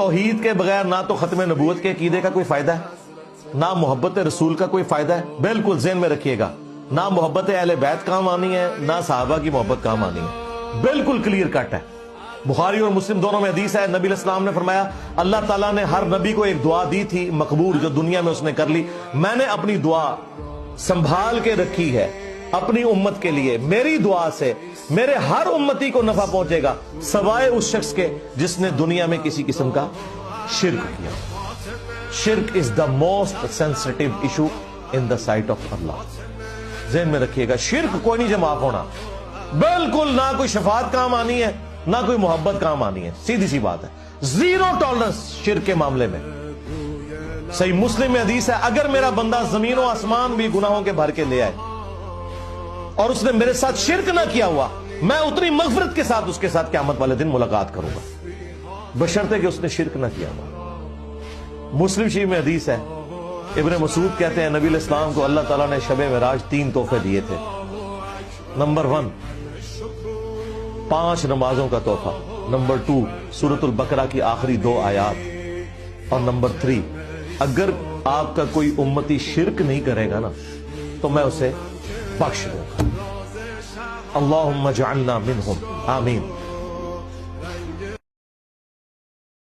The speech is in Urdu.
توحید کے بغیر نہ تو ختم نبوت کے عقیدے کا کوئی فائدہ ہے، نہ محبت رسول کا کوئی فائدہ ہے. بالکل ذہن میں رکھیے گا، نہ محبت اہل بیت کام آنی ہے، نہ صحابہ کی محبت کام آنی ہے. بالکل کلیئر کٹ ہے. بخاری اور مسلم دونوں میں حدیث ہے، نبی علیہ السلام نے فرمایا اللہ تعالیٰ نے ہر نبی کو ایک دعا دی تھی مقبول، جو دنیا میں اس نے کر لی. میں نے اپنی دعا سنبھال کے رکھی ہے اپنی امت کے لیے. میری دعا سے میرے ہر امتی کو نفع پہنچے گا سوائے اس شخص کے جس نے دنیا میں کسی قسم کا شرک کیا. شرک is the most sensitive issue in the sight of Allah. ذہن میں رکھیے گا، شرک کوئی نہیں جو معاف ہونا. بالکل نہ کوئی شفاعت کام آنی ہے، نہ کوئی محبت کام آنی ہے. سیدھی سی بات ہے، زیرو ٹالرنس شرک کے معاملے میں. صحیح مسلم میں حدیث ہے اگر میرا بندہ زمین و آسمان بھی گناہوں کے بھر کے لے آئے اور اس نے میرے ساتھ شرک نہ کیا ہوا، میں اتنی مغفرت کے ساتھ اس کے ساتھ قیامت والے دن ملاقات کروں گا، بشرطے کہ اس نے شرک نہ کیا ہوا. مسلم شریف میں حدیث ہے، ابن مسعود کہتے ہیں نبی علیہ السلام کو اللہ تعالیٰ نے شب معراج 3 تحفے دیے تھے. نمبر 1 5 نمازوں کا تحفہ، نمبر 2 سورۃ البقرہ کی آخری 2 آیات، اور نمبر 3 اگر آپ کا کوئی امتی شرک نہیں کرے گا نا تو میں اسے بخش دوں گا. اللہم اجعلنا منہم، آمین.